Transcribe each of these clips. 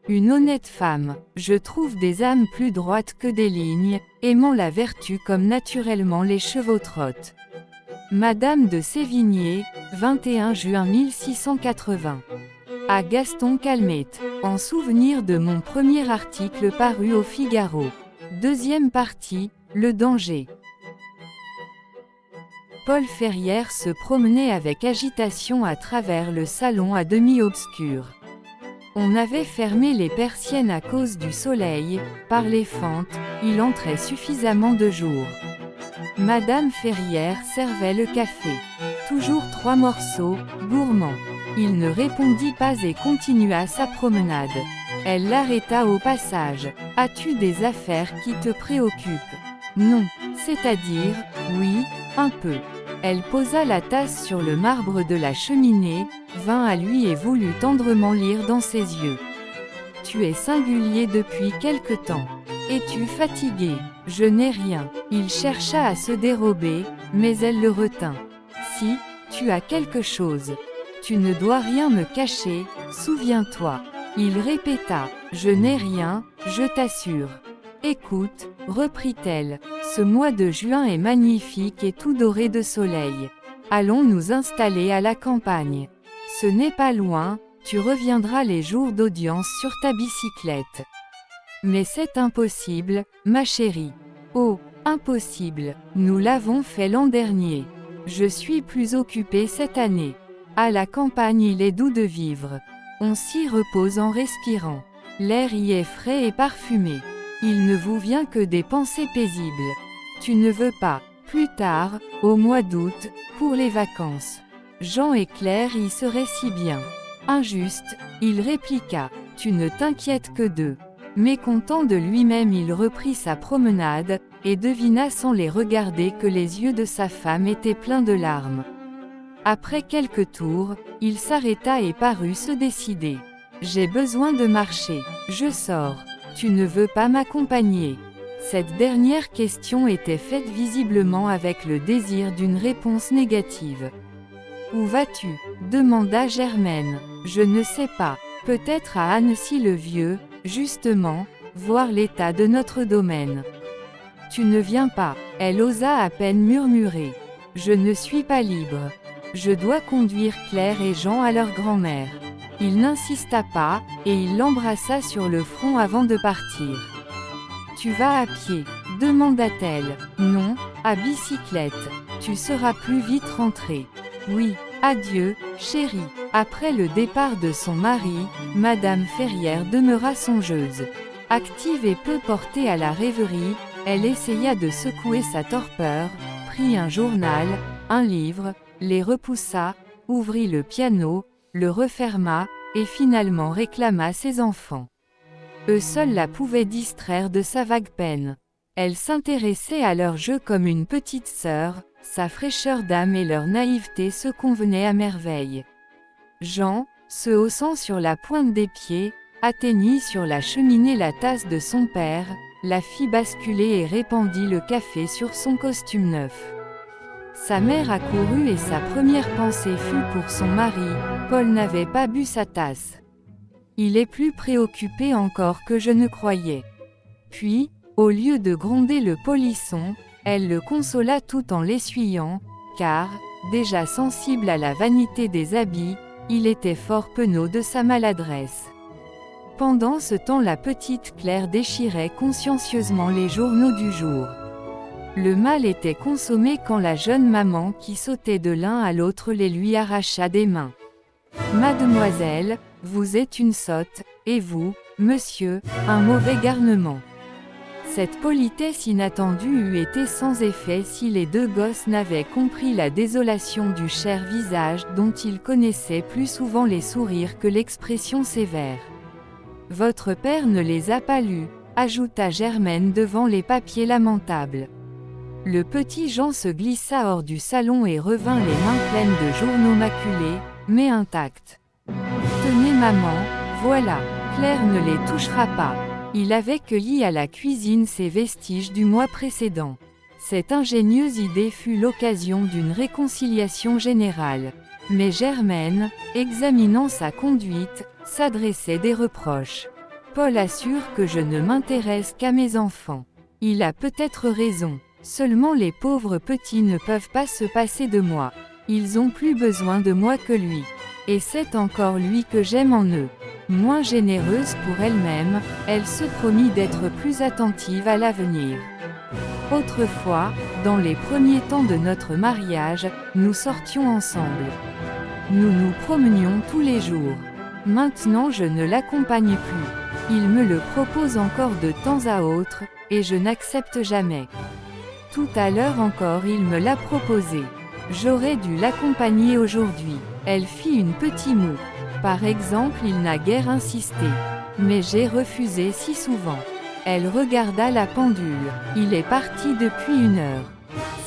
Une honnête femme, je trouve des âmes plus droites que des lignes, aimant la vertu comme naturellement les chevaux trottent. Madame de Sévigné, 21 juin 1680. À Gaston Calmette, en souvenir de mon premier article paru au Figaro. Deuxième partie, le danger. Paul Ferrière se promenait avec agitation à travers le salon à demi obscur. On avait fermé les persiennes à cause du soleil, par les fentes, il entrait suffisamment de jour. Madame Ferrière servait le café. Toujours 3 morceaux, gourmands. Il ne répondit pas et continua sa promenade. Elle l'arrêta au passage. « As-tu des affaires qui te préoccupent ?»« Non, c'est-à-dire, oui, un peu. » Elle posa la tasse sur le marbre de la cheminée, vint à lui et voulut tendrement lire dans ses yeux. « Tu es singulier depuis quelque temps. Es-tu fatigué ? Je n'ai rien. » Il chercha à se dérober, mais elle le retint. « Si, tu as quelque chose. Tu ne dois rien me cacher, souviens-toi. » Il répéta. « Je n'ai rien, je t'assure. » « Écoute, reprit-elle, ce mois de juin est magnifique et tout doré de soleil. Allons nous installer à la campagne. Ce n'est pas loin, tu reviendras les jours d'audience sur ta bicyclette. » « Mais c'est impossible, ma chérie. »« Oh, impossible, nous l'avons fait l'an dernier. Je suis plus occupée cette année. À la campagne il est doux de vivre. On s'y repose en respirant. L'air y est frais et parfumé. Il ne vous vient que des pensées paisibles. Tu ne veux pas, plus tard, au mois d'août, pour les vacances. Jean et Claire y seraient si bien. » Injuste, il répliqua, « Tu ne t'inquiètes que d'eux. » Mécontent de lui-même il reprit sa promenade, et devina sans les regarder que les yeux de sa femme étaient pleins de larmes. Après quelques tours, il s'arrêta et parut se décider. « J'ai besoin de marcher, je sors. Tu ne veux pas m'accompagner ?» Cette dernière question était faite visiblement avec le désir d'une réponse négative. « Où vas-tu ? » demanda Germaine. « Je ne sais pas. Peut-être à Annecy-le-Vieux, justement, voir l'état de notre domaine. »« Tu ne viens pas. » Elle osa à peine murmurer. « Je ne suis pas libre. Je dois conduire Claire et Jean à leur grand-mère. » Il n'insista pas, et il l'embrassa sur le front avant de partir. « Tu vas à pied ? » demanda-t-elle. « Non, à bicyclette. Tu seras plus vite rentrée. »« Oui, adieu, chérie. » Après le départ de son mari, Madame Ferrière demeura songeuse. Active et peu portée à la rêverie, elle essaya de secouer sa torpeur, prit un journal, un livre, les repoussa, ouvrit le piano, le referma, et finalement réclama ses enfants. Eux seuls la pouvaient distraire de sa vague peine. Elle s'intéressait à leurs jeux comme une petite sœur, sa fraîcheur d'âme et leur naïveté se convenaient à merveille. Jean, se haussant sur la pointe des pieds, atteignit sur la cheminée la tasse de son père, la fit basculer et répandit le café sur son costume neuf. Sa mère accourut et sa première pensée fut pour son mari. Paul n'avait pas bu sa tasse. Il est plus préoccupé encore que je ne croyais. Puis, au lieu de gronder le polisson, elle le consola tout en l'essuyant, car, déjà sensible à la vanité des habits, il était fort penaud de sa maladresse. Pendant ce temps la petite Claire déchirait consciencieusement les journaux du jour. Le mal était consommé quand la jeune maman qui sautait de l'un à l'autre les lui arracha des mains. « Mademoiselle, vous êtes une sotte, et vous, monsieur, un mauvais garnement. » Cette politesse inattendue eût été sans effet si les deux gosses n'avaient compris la désolation du cher visage dont ils connaissaient plus souvent les sourires que l'expression sévère. « Votre père ne les a pas lus, » ajouta Germaine devant les papiers lamentables. Le petit Jean se glissa hors du salon et revint les mains pleines de journaux maculés, mais intacts. « Tenez maman, voilà, Claire ne les touchera pas. » Il avait cueilli à la cuisine ses vestiges du mois précédent. Cette ingénieuse idée fut l'occasion d'une réconciliation générale. Mais Germaine, examinant sa conduite, s'adressait des reproches. Paul assure que je ne m'intéresse qu'à mes enfants. Il a peut-être raison. Seulement les pauvres petits ne peuvent pas se passer de moi. Ils ont plus besoin de moi que lui. Et c'est encore lui que j'aime en eux. Moins généreuse pour elle-même, elle se promit d'être plus attentive à l'avenir. Autrefois, dans les premiers temps de notre mariage, nous sortions ensemble. Nous nous promenions tous les jours. Maintenant je ne l'accompagne plus. Il me le propose encore de temps à autre, et je n'accepte jamais. Tout à l'heure encore il me l'a proposé. J'aurais dû l'accompagner aujourd'hui. Elle fit une petite moue. Par exemple, il n'a guère insisté. Mais j'ai refusé si souvent. Elle regarda la pendule. Il est parti depuis 1 heure.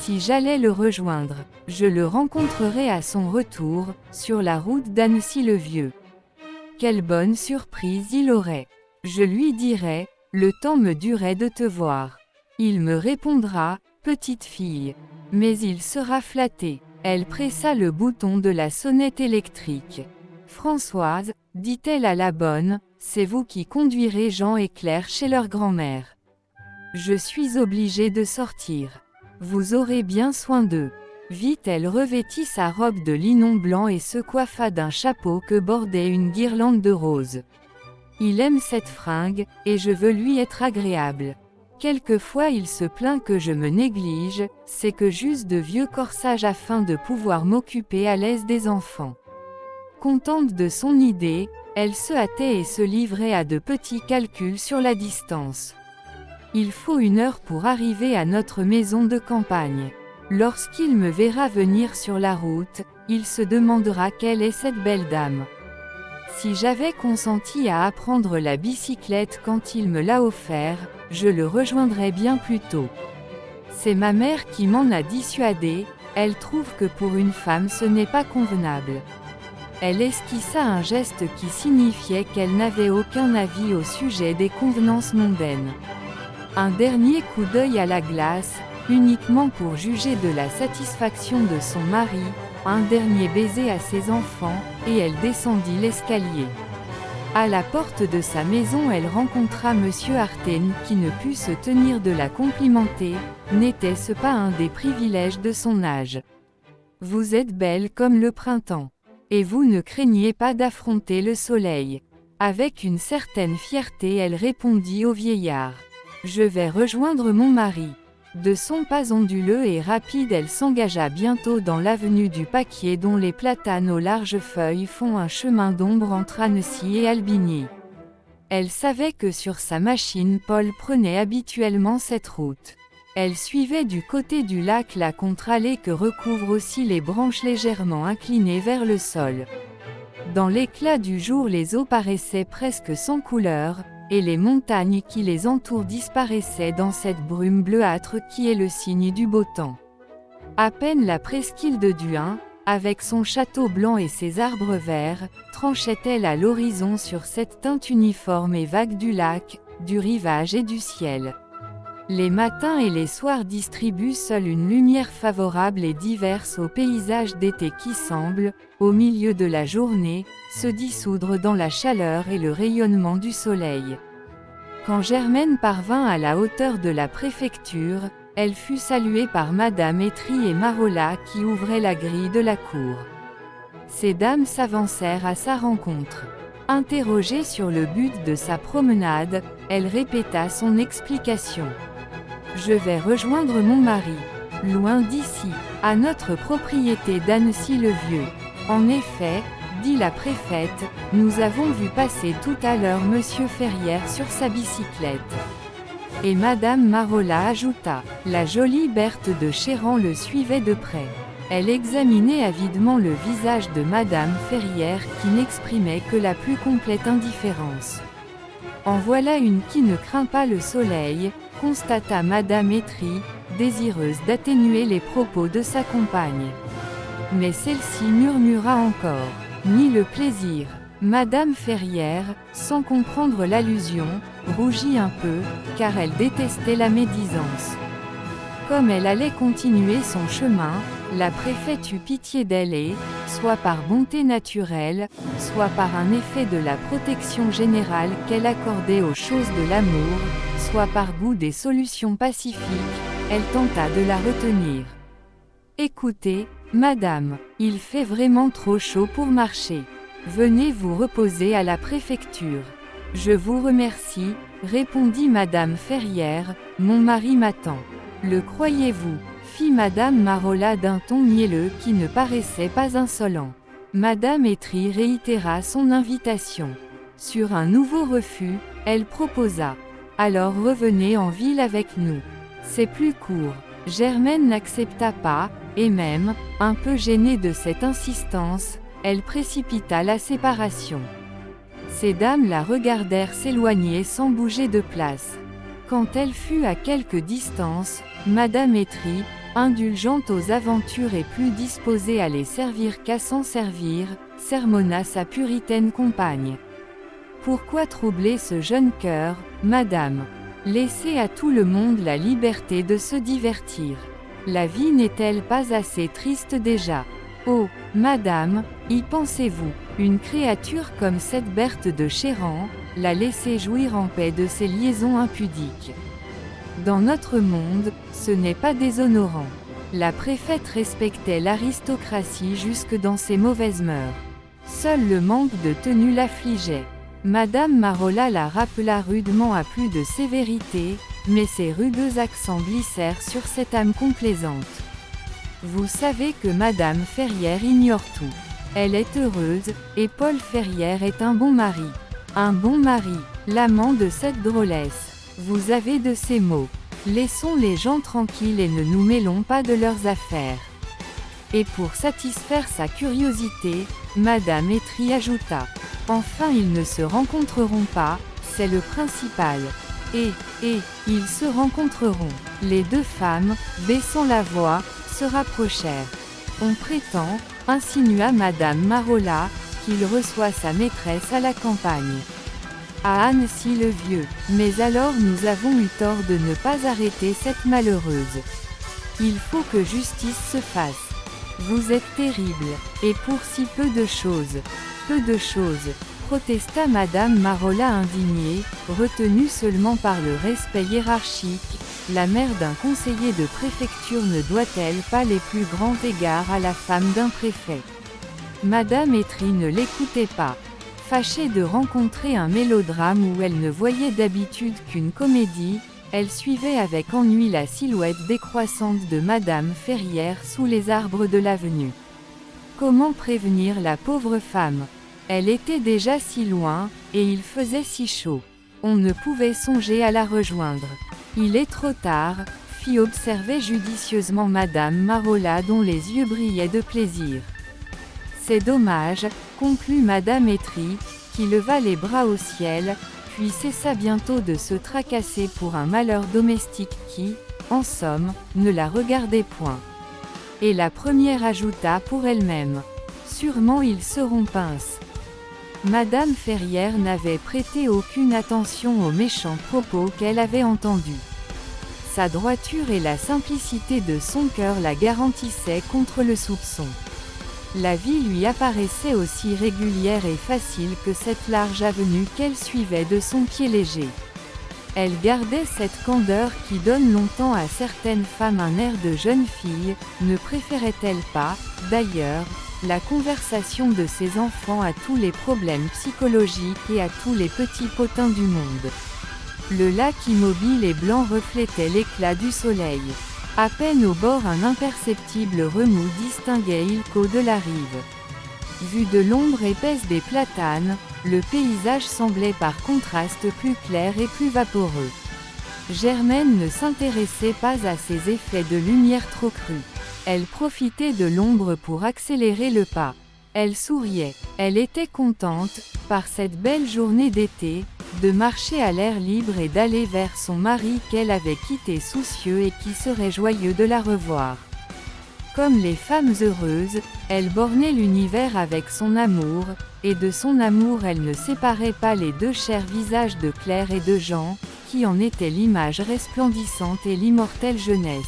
Si j'allais le rejoindre, je le rencontrerais à son retour, sur la route d'Annecy-le-Vieux. Quelle bonne surprise il aurait. Je lui dirais, le temps me durait de te voir. Il me répondra, petite fille. Mais il sera flatté. Elle pressa le bouton de la sonnette électrique. Françoise, dit-elle à la bonne, c'est vous qui conduirez Jean et Claire chez leur grand-mère. Je suis obligée de sortir. Vous aurez bien soin d'eux. Vite elle revêtit sa robe de linon blanc et se coiffa d'un chapeau que bordait une guirlande de roses. Il aime cette fringue, et je veux lui être agréable. Quelquefois il se plaint que je me néglige, c'est que j'use de vieux corsages afin de pouvoir m'occuper à l'aise des enfants. Contente de son idée, elle se hâtait et se livrait à de petits calculs sur la distance. Il faut 1 heure pour arriver à notre maison de campagne. Lorsqu'il me verra venir sur la route, il se demandera quelle est cette belle dame. Si j'avais consenti à apprendre la bicyclette quand il me l'a offert, je le rejoindrais bien plus tôt. C'est ma mère qui m'en a dissuadé, elle trouve que pour une femme ce n'est pas convenable. Elle esquissa un geste qui signifiait qu'elle n'avait aucun avis au sujet des convenances mondaines. Un dernier coup d'œil à la glace, uniquement pour juger de la satisfaction de son mari, un dernier baiser à ses enfants, et elle descendit l'escalier. À la porte de sa maison elle rencontra Monsieur Arten qui ne put se tenir de la complimenter, n'était-ce pas un des privilèges de son âge? Vous êtes belle comme le printemps. Et vous ne craignez pas d'affronter le soleil. Avec une certaine fierté elle répondit au vieillard. Je vais rejoindre mon mari. De son pas onduleux et rapide elle s'engagea bientôt dans l'avenue du Paquier dont les platanes aux larges feuilles font un chemin d'ombre entre Annecy et Albigny. Elle savait que sur sa machine Paul prenait habituellement cette route. Elle suivait du côté du lac la contre-allée que recouvrent aussi les branches légèrement inclinées vers le sol. Dans l'éclat du jour les eaux paraissaient presque sans couleur, et les montagnes qui les entourent disparaissaient dans cette brume bleuâtre qui est le signe du beau temps. À peine la presqu'île de Duin, avec son château blanc et ses arbres verts, tranchait-elle à l'horizon sur cette teinte uniforme et vague du lac, du rivage et du ciel. Les matins et les soirs distribuent seuls une lumière favorable et diverse au paysage d'été qui semble, au milieu de la journée, se dissoudre dans la chaleur et le rayonnement du soleil. Quand Germaine parvint à la hauteur de la préfecture, elle fut saluée par Madame Etry et Marola qui ouvraient la grille de la cour. Ces dames s'avancèrent à sa rencontre. Interrogée sur le but de sa promenade, elle répéta son explication. Je vais rejoindre mon mari, loin d'ici, à notre propriété d'Annecy-le-Vieux. En effet, dit la préfète, nous avons vu passer tout à l'heure Monsieur Ferrière sur sa bicyclette. Et Madame Marola ajouta, la jolie Berthe de Chéran le suivait de près. Elle examinait avidement le visage de Madame Ferrière qui n'exprimait que la plus complète indifférence. En voilà une qui ne craint pas le soleil, constata Madame Etry, désireuse d'atténuer les propos de sa compagne. Mais celle-ci murmura encore, ni le plaisir. Madame Ferrière, sans comprendre l'allusion, rougit un peu, car elle détestait la médisance. Comme elle allait continuer son chemin, La préfète eut pitié d'elle et, soit par bonté naturelle, soit par un effet de la protection générale qu'elle accordait aux choses de l'amour, soit par goût des solutions pacifiques, elle tenta de la retenir. Écoutez, madame, il fait vraiment trop chaud pour marcher. Venez vous reposer à la préfecture. Je vous remercie, répondit madame Ferrière, mon mari m'attend. Le croyez-vous? Fit madame Marola d'un ton mielleux qui ne paraissait pas insolent. Madame Etry réitéra son invitation. Sur un nouveau refus, elle proposa. Alors revenez en ville avec nous. C'est plus court. Germaine n'accepta pas, et même, un peu gênée de cette insistance, elle précipita la séparation. Ces dames la regardèrent s'éloigner sans bouger de place. Quand elle fut à quelque distance, madame Etry, indulgente aux aventures et plus disposée à les servir qu'à s'en servir, sermonna sa puritaine compagne. Pourquoi troubler ce jeune cœur, madame? Laissez à tout le monde la liberté de se divertir. La vie n'est-elle pas assez triste déjà? Oh, madame, y pensez-vous, une créature comme cette Berthe de Chéran, la laisser jouir en paix de ses liaisons impudiques? Dans notre monde, ce n'est pas déshonorant. La préfète respectait l'aristocratie jusque dans ses mauvaises mœurs. Seul le manque de tenue l'affligeait. Madame Marola la rappela rudement à plus de sévérité, mais ses rugueux accents glissèrent sur cette âme complaisante. Vous savez que madame Ferrière ignore tout. Elle est heureuse, et Paul Ferrière est un bon mari. Un bon mari, l'amant de cette drôlesse. Vous avez de ces mots. Laissons les gens tranquilles et ne nous mêlons pas de leurs affaires. Et pour satisfaire sa curiosité, madame Etry ajouta. Enfin ils ne se rencontreront pas, c'est le principal. Et, ils se rencontreront. Les deux femmes, baissant la voix, se rapprochèrent. On prétend, insinua madame Marola, qu'il reçoit sa maîtresse à la campagne. À Annecy-le-Vieux, mais alors nous avons eu tort de ne pas arrêter cette malheureuse. Il faut que justice se fasse. Vous êtes terrible, et pour si peu de choses. Peu de choses, protesta madame Marola indignée, retenue seulement par le respect hiérarchique. La mère d'un conseiller de préfecture ne doit-elle pas les plus grands égards à la femme d'un préfet? Madame Etry ne l'écoutait pas. Fâchée de rencontrer un mélodrame où elle ne voyait d'habitude qu'une comédie, elle suivait avec ennui la silhouette décroissante de madame Ferrière sous les arbres de l'avenue. Comment prévenir la pauvre femme? Elle était déjà si loin, et il faisait si chaud. On ne pouvait songer à la rejoindre. Il est trop tard, fit observer judicieusement madame Marola dont les yeux brillaient de plaisir. C'est dommage, conclut madame Etry, qui leva les bras au ciel, puis cessa bientôt de se tracasser pour un malheur domestique qui, en somme, ne la regardait point. Et la première ajouta pour elle-même. Sûrement ils seront pinces. Madame Ferrière n'avait prêté aucune attention aux méchants propos qu'elle avait entendus. Sa droiture et la simplicité de son cœur la garantissaient contre le soupçon. La vie lui apparaissait aussi régulière et facile que cette large avenue qu'elle suivait de son pied léger. Elle gardait cette candeur qui donne longtemps à certaines femmes un air de jeune fille, ne préférait-elle pas, d'ailleurs, la conversation de ses enfants à tous les problèmes psychologiques et à tous les petits potins du monde. Le lac immobile et blanc reflétait l'éclat du soleil. À peine au bord un imperceptible remous distinguait Ilco de la rive. Vu de l'ombre épaisse des platanes, le paysage semblait par contraste plus clair et plus vaporeux. Germaine ne s'intéressait pas à ces effets de lumière trop crus. Elle profitait de l'ombre pour accélérer le pas. Elle souriait. Elle était contente, par cette belle journée d'été, de marcher à l'air libre et d'aller vers son mari qu'elle avait quitté soucieux et qui serait joyeux de la revoir. Comme les femmes heureuses, elle bornait l'univers avec son amour, et de son amour elle ne séparait pas les deux chers visages de Claire et de Jean, qui en étaient l'image resplendissante et l'immortelle jeunesse.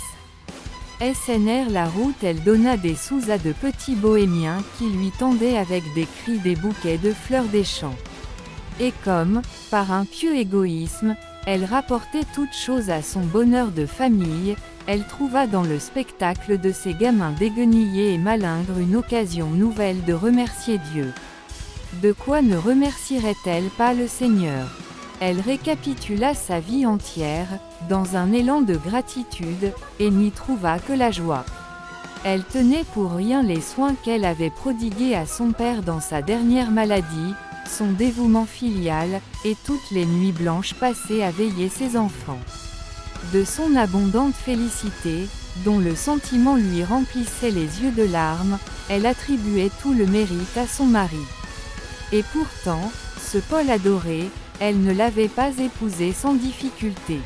SNR la route. Elle donna des sous à de petits bohémiens qui lui tendaient avec des cris des bouquets de fleurs des champs. Et comme, par un pieux égoïsme, elle rapportait toute chose à son bonheur de famille, elle trouva dans le spectacle de ces gamins déguenillés et malingres une occasion nouvelle de remercier Dieu. De quoi ne remercierait-elle pas le Seigneur? Elle récapitula sa vie entière, dans un élan de gratitude, et n'y trouva que la joie. Elle tenait pour rien les soins qu'elle avait prodigués à son père dans sa dernière maladie, son dévouement filial, et toutes les nuits blanches passées à veiller ses enfants. De son abondante félicité, dont le sentiment lui remplissait les yeux de larmes, elle attribuait tout le mérite à son mari. Et pourtant, ce Paul adoré, elle ne l'avait pas épousé sans difficulté.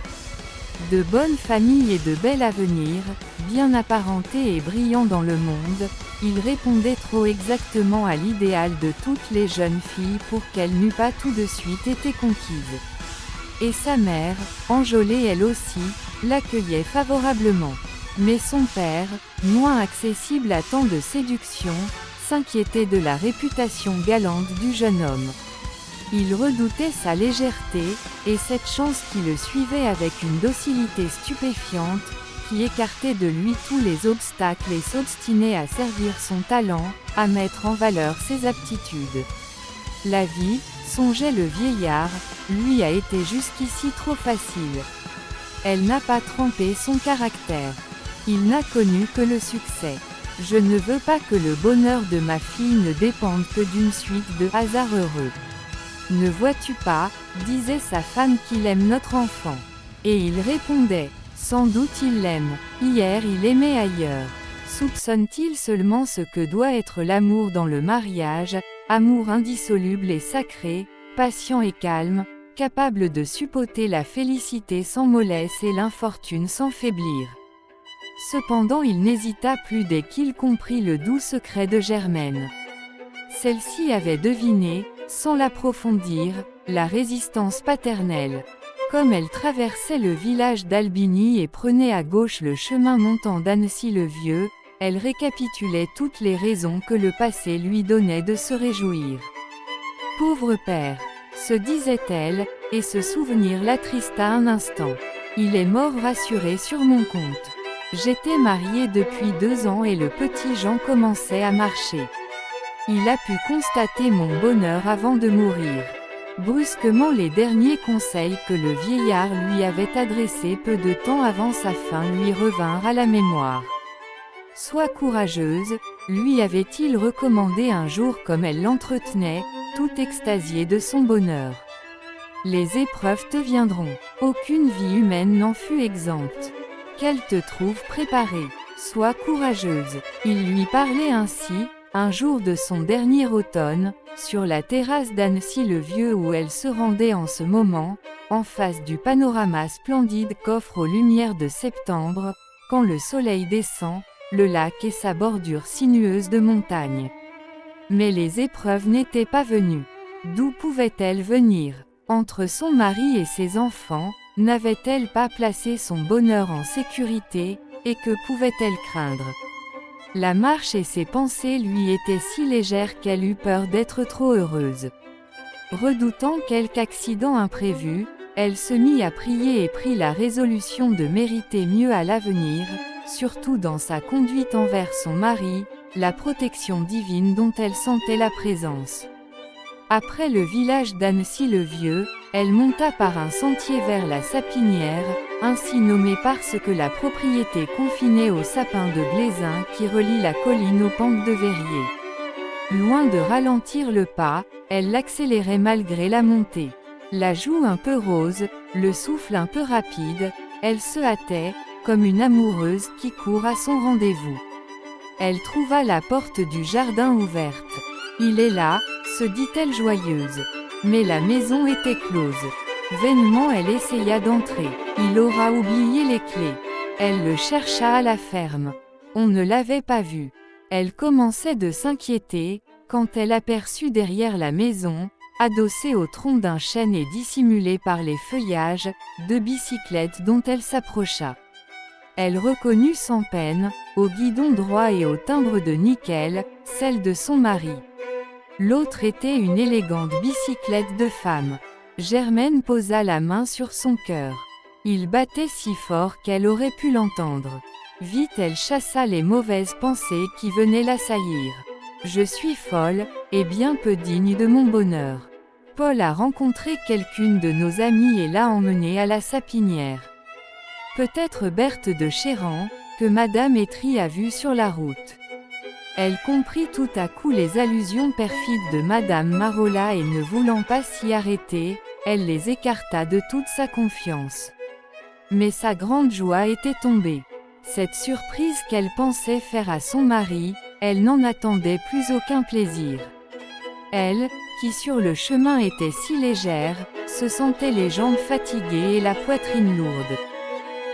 De bonne famille et de bel avenir, bien apparenté et brillant dans le monde, il répondait trop exactement à l'idéal de toutes les jeunes filles pour qu'elle n'eût pas tout de suite été conquise. Et sa mère, enjôlée elle aussi, l'accueillait favorablement. Mais son père, moins accessible à tant de séduction, s'inquiétait de la réputation galante du jeune homme. Il redoutait sa légèreté, et cette chance qui le suivait avec une docilité stupéfiante, qui écartait de lui tous les obstacles et s'obstinait à servir son talent, à mettre en valeur ses aptitudes. La vie, songeait le vieillard, lui a été jusqu'ici trop facile. Elle n'a pas trempé son caractère. Il n'a connu que le succès. Je ne veux pas que le bonheur de ma fille ne dépende que d'une suite de hasards heureux. Ne vois-tu pas, disait sa femme, qu'il aime notre enfant. Et il répondait, sans doute il l'aime, hier il aimait ailleurs. Soupçonne-t-il seulement ce que doit être l'amour dans le mariage, amour indissoluble et sacré, patient et calme, capable de supporter la félicité sans mollesse et l'infortune sans faiblir. Cependant il n'hésita plus dès qu'il comprit le doux secret de Germaine. Celle-ci avait deviné, sans l'approfondir, la résistance paternelle. Comme elle traversait le village d'Albigny et prenait à gauche le chemin montant d'Annecy-le-Vieux, elle récapitulait toutes les raisons que le passé lui donnait de se réjouir. Pauvre père, se disait-elle, et ce souvenir l'attrista un instant. Il est mort rassuré sur mon compte. J'étais mariée depuis 2 ans et le petit Jean commençait à marcher. Il a pu constater mon bonheur avant de mourir. Brusquement les derniers conseils que le vieillard lui avait adressés peu de temps avant sa fin lui revinrent à la mémoire. Sois courageuse, lui avait-il recommandé un jour comme elle l'entretenait, tout extasiée de son bonheur. Les épreuves te viendront. Aucune vie humaine n'en fut exempte. Qu'elle te trouve préparée. Sois courageuse. Il lui parlait ainsi, un jour de son dernier automne, sur la terrasse d'Annecy-le-Vieux où elle se rendait en ce moment, en face du panorama splendide qu'offre aux lumières de septembre, quand le soleil descend, le lac et sa bordure sinueuse de montagnes. Mais les épreuves n'étaient pas venues. D'où pouvaient-elles venir? Entre son mari et ses enfants, n'avait-elle pas placé son bonheur en sécurité, et que pouvait-elle craindre? La marche et ses pensées lui étaient si légères qu'elle eut peur d'être trop heureuse. Redoutant quelque accident imprévu, elle se mit à prier et prit la résolution de mériter mieux à l'avenir, surtout dans sa conduite envers son mari, la protection divine dont elle sentait la présence. Après le village d'Annecy-le-Vieux, elle monta par un sentier vers la Sapinière, ainsi nommée parce que la propriété confinait aux sapins de Blaisin qui relie la colline aux pentes de Verrier. Loin de ralentir le pas, elle l'accélérait malgré la montée. La joue un peu rose, le souffle un peu rapide, elle se hâtait, comme une amoureuse qui court à son rendez-vous. Elle trouva la porte du jardin ouverte. Il est là, se dit-elle joyeuse. Mais la maison était close. Vainement elle essaya d'entrer. Il aura oublié les clés. Elle le chercha à la ferme. On ne l'avait pas vu. Elle commençait de s'inquiéter, quand elle aperçut derrière la maison, adossée au tronc d'un chêne et dissimulée par les feuillages, 2 bicyclettes dont elle s'approcha. Elle reconnut sans peine, au guidon droit et au timbre de nickel, celle de son mari. L'autre était une élégante bicyclette de femme. Germaine posa la main sur son cœur. Il battait si fort qu'elle aurait pu l'entendre. Vite elle chassa les mauvaises pensées qui venaient l'assaillir. Je suis folle, et bien peu digne de mon bonheur. Paul a rencontré quelqu'une de nos amies et l'a emmenée à la Sapinière. Peut-être Berthe de Chéran, que Madame Etry a vue sur la route. Elle comprit tout à coup les allusions perfides de Madame Marola et ne voulant pas s'y arrêter, elle les écarta de toute sa confiance. Mais sa grande joie était tombée. Cette surprise qu'elle pensait faire à son mari, elle n'en attendait plus aucun plaisir. Elle, qui sur le chemin était si légère, se sentait les jambes fatiguées et la poitrine lourde.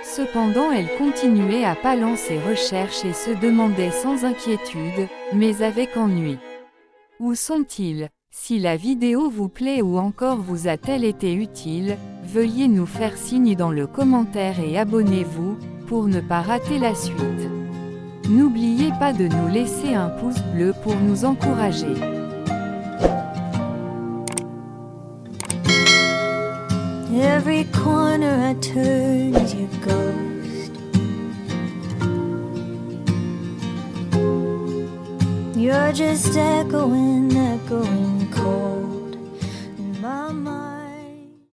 Cependant elle continuait à pas ses recherches et se demandait sans inquiétude, mais avec ennui. Où sont-ils? Si la vidéo vous plaît ou encore vous a-t-elle été utile, veuillez nous faire signe dans le commentaire et abonnez-vous, pour ne pas rater la suite. N'oubliez pas de nous laisser un pouce bleu pour nous encourager. Every corner I turn is your ghost. You're just echoing cold in my mind.